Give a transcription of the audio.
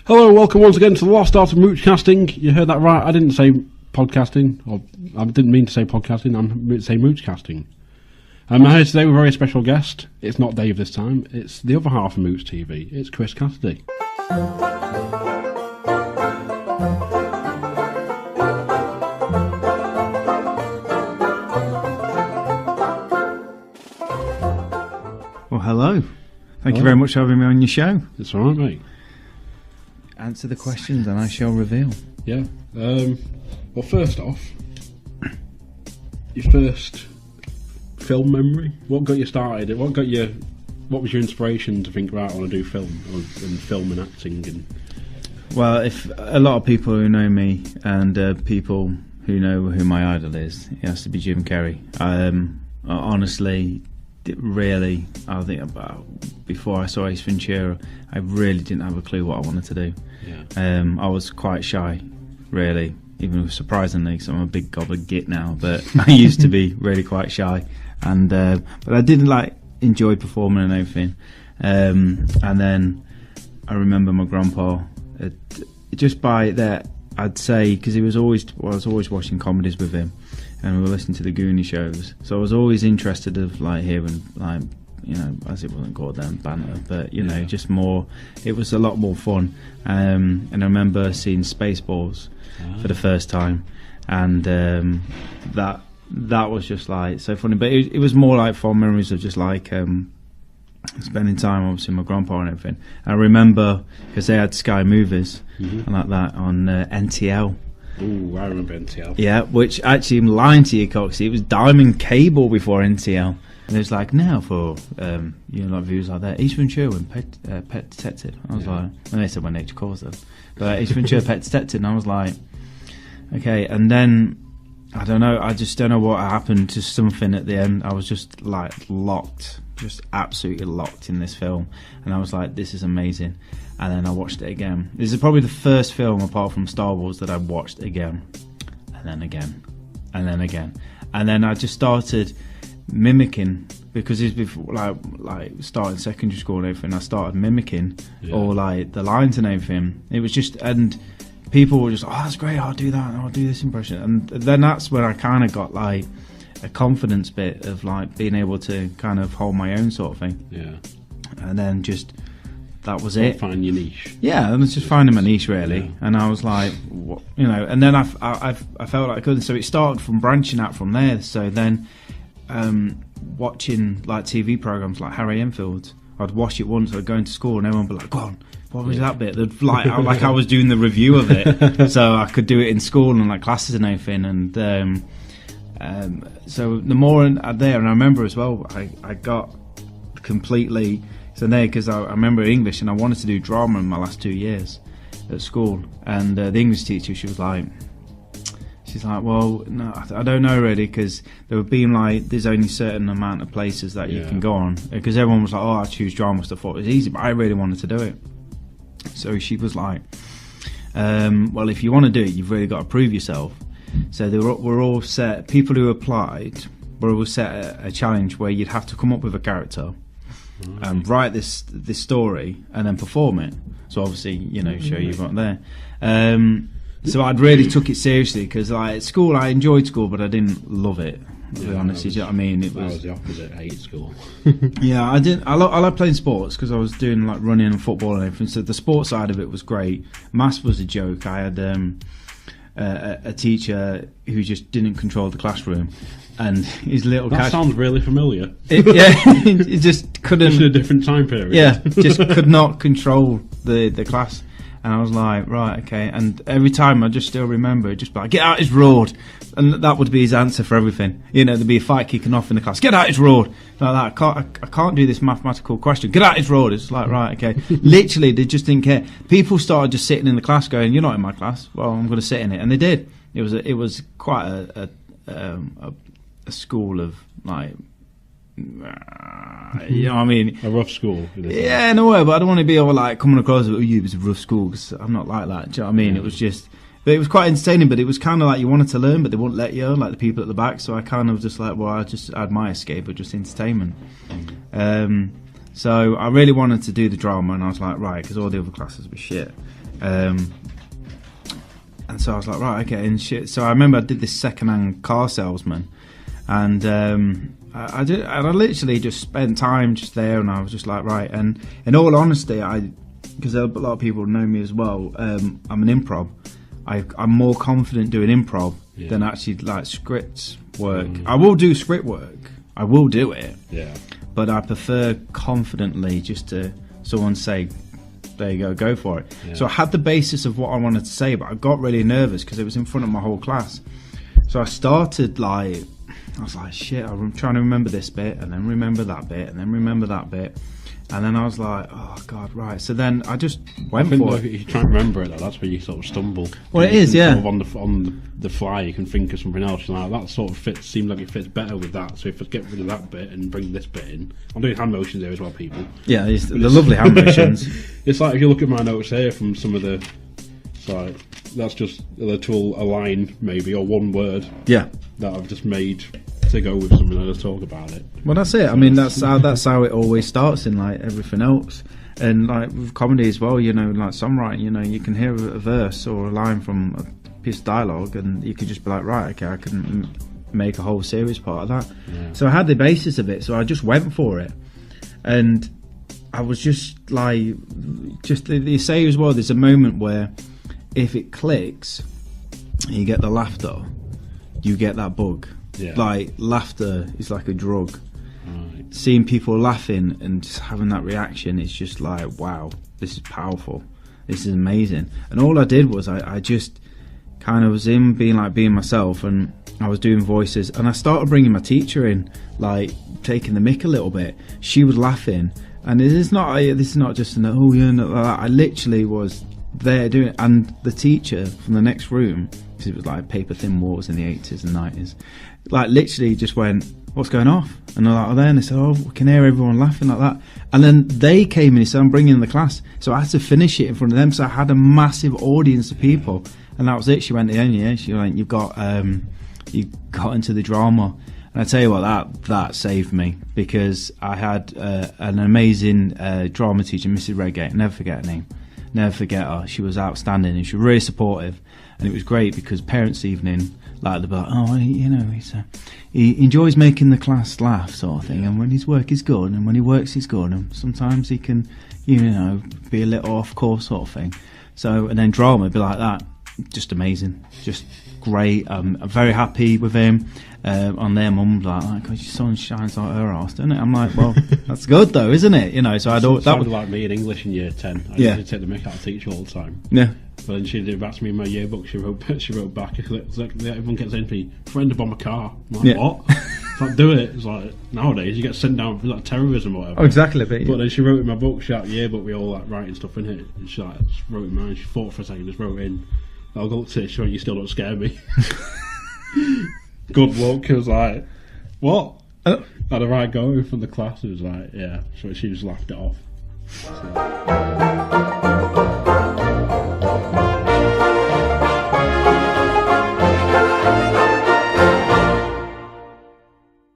Hello, welcome once again to the last start of Mooch-Casting. You heard that right, I didn't say podcasting, or I didn't mean to say podcasting, I meant to say Mooch-Casting. I'm here today with a very special guest. It's not Dave this time, it's the other half of Mooch TV, it's CHRIS Cassidy. Well, hello. Thank you very much for having me on your show. It's alright, mate. Answer the questions and I shall reveal. Yeah. Well, first off, your first film memory. What got you started? What was your inspiration to think, right, I want to do film and film and acting? And well, if a lot of people who know me and people who know who my idol is, it has to be Jim Carrey. Honestly, really, I think about before I saw Ace Ventura, I really didn't have a clue what I wanted to do. Yeah. I was quite shy, really, even surprisingly, because I'm a big gobbler git now. But I used to be really quite shy, and but I did enjoy performing and everything. And then I remember my grandpa, just by that, I'd say, because I was always watching comedies with him, and we were listening to the Goonie shows, so I was always interested of hearing as it wasn't called then, banter, but just more. It was a lot more fun, and I remember seeing Spaceballs for the first time, and that was just so funny. But it was more like fond memories of just spending time obviously with my grandpa and everything. I remember because they had Sky Movies and like that on NTL. Ooh, I remember NTL. Yeah, which actually, I'm lying to you, Coxie, it was Diamond Cable before NTL. And it was now for views like that, Ace Ventura and Pet Detective. I was and they said when nature calls them, but Ace Ventura, Pet Detective, and I was like, okay. And then I don't know, I just don't know what happened. Just something at the end, I was just locked, just absolutely locked in this film, and I was like, this is amazing. And then I watched it again. This is probably the first film apart from Star Wars that I watched again, and then again, and then again, and then I just started mimicking, because it's before starting secondary school and everything. I started mimicking all the lines and everything. It was just, and people were just, oh, that's great, I'll do that, I'll do this impression. And then that's when I kind of got a confidence bit of being able to kind of hold my own sort of thing. Yeah. And then just that was it. Find your niche. Yeah, I was just finding my niche really. Yeah. And I was like, what, and then I felt like I could. So it started from branching out from there. So then watching TV programs like Harry Enfield, I'd watch it once. I'd go into school and everyone would be like, go on, what was that bit? They'd, I was doing the review of it, so I could do it in school and classes and everything. And so the more there, and I remember as well, I got completely so there, because I remember English and I wanted to do drama in my last 2 years at school, and the English teacher, she's like, well, no, I don't know really, because they were being there's only a certain amount of places that you can go on, because everyone was like, oh, I choose drama, so I thought it was easy, but I really wanted to do it. So she was like, well, if you want to do it, you've really got to prove yourself. So we're all set, people who applied were all set a challenge where you'd have to come up with a character and write this story and then perform it. So obviously, show you've got there. So I'd really took it seriously, because at school I enjoyed school, but I didn't love it. To be honest, you know what I mean? I was the opposite. I hated school. Yeah, I didn't. I like playing sports, because I was doing running and football and everything. So the sports side of it was great. Maths was a joke. I had a teacher who just didn't control the classroom, and his little. That sounds really familiar. He just couldn't. Just in a different time period. Yeah, just could not control the class. And I was like, right, okay. And every time I just still remember, just be like, get out his road. And that would be his answer for everything. There'd be a fight kicking off in the class. Get out his road. Like that. I can't do this mathematical question. Get out his road. It's like, right, okay. Literally, they just didn't care. People started just sitting in the class going, you're not in my class. Well, I'm going to sit in it. And they did. It was quite a school of you know what I mean? A rough school. Yeah, in a way, but I don't want to be all coming across as, it was a rough school, because I'm not like that. Do you know what I mean? It was just, but it was quite entertaining, but it was kind of you wanted to learn, but they wouldn't let you, the people at the back. So I kind of just I just had my escape of just entertainment. So I really wanted to do the drama, and I was like, right, because all the other classes were shit. And so I was like, right, okay, and shit. So I remember I did this second-hand car salesman, and I literally just spent time just there, and I was just like, right. And in all honesty, because a lot of people know me as well, I'm an improv. I'm more confident doing improv than actually like script work. I will do script work. I will do it. Yeah. But I prefer confidently just to someone say, there you go for it. Yeah. So I had the basis of what I wanted to say, but I got really nervous because it was in front of my whole class. So I started I was like, shit, I'm trying to remember this bit, and then remember that bit, and then remember that bit. And then I was like, oh, God, right. So then I just went for it. If you try and remember it, though, that's where you sort of stumble. Well, it is, yeah. Sort of on the fly, you can think of something else. Like, that sort of seems like it fits better with that. So if I get rid of that bit and bring this bit in. I'm doing hand motions there as well, people. Yeah, the lovely hand motions. It's like, if you look at my notes here from some of the... It's like, that's just a line, maybe, or one word. Yeah. That I've just made to go with something and just talk about it. Well, that's it. I mean, that's how it always starts in like everything else, and like with comedy as well. You know, like songwriting. You know, you can hear a verse or a line from a piece of dialogue, and you could just be like, right, okay, I can make a whole series part of that. Yeah. So I had the basis of it, so I just went for it, and I was just like, they say as well. There's a moment where if it clicks, you get the laughter, you get that bug. Yeah. Like, laughter is like a drug. Right. Seeing people laughing and just having that reaction, it's just like, wow, this is powerful. This is amazing. And all I did was I just kind of was being myself, and I was doing voices, and I started bringing my teacher in, like taking the mick a little bit. She was laughing, and this is not just an oh yeah, no, like that. I literally was there doing it, and the teacher from the next room, because it was like paper thin walls in the 80s and 90s, like literally just went, what's going off? And they're like, oh, there. And they said, oh, we can hear everyone laughing like that. And then they came in and said, I'm bringing in the class. So I had to finish it in front of them. So I had a massive audience of people, and that was it. She went, yeah, she went, you got into the drama. And I tell you what, that saved me, because I had an amazing drama teacher, Mrs. Redgate. Never forget her name. Never forget her. She was outstanding, and she was really supportive. And it was great because parents' evening, like, they'd be like, oh, you know, he enjoys making the class laugh, sort of thing. And when his work is good, and when he works, he's good. And sometimes he can, you know, be a little off course, sort of thing. So, and then drama would be like that. Just amazing. Just great. I'm very happy with him. On their mum's like, oh, God, your son shines like her arse, doesn't it? I'm like, well, that's good though, isn't it? You know, so that sounded like me in English in year 10. I used to take the mick out of teacher all the time. Yeah. But then she did that to me in my yearbook. She wrote back. It's like everyone gets in to me, friend to bomb a car. I'm like, what? It's like, do it. It's like, nowadays you get sent down for like terrorism or whatever. Oh, exactly. But then she wrote in my book, she had yearbook with all like writing stuff in it. And she like just wrote in mine. She thought for a second, just wrote in, I'll go to it. She went, you still don't scare me. Good luck. I was like, what? I had a right go from the class. It was like, yeah. So she just laughed it off. So.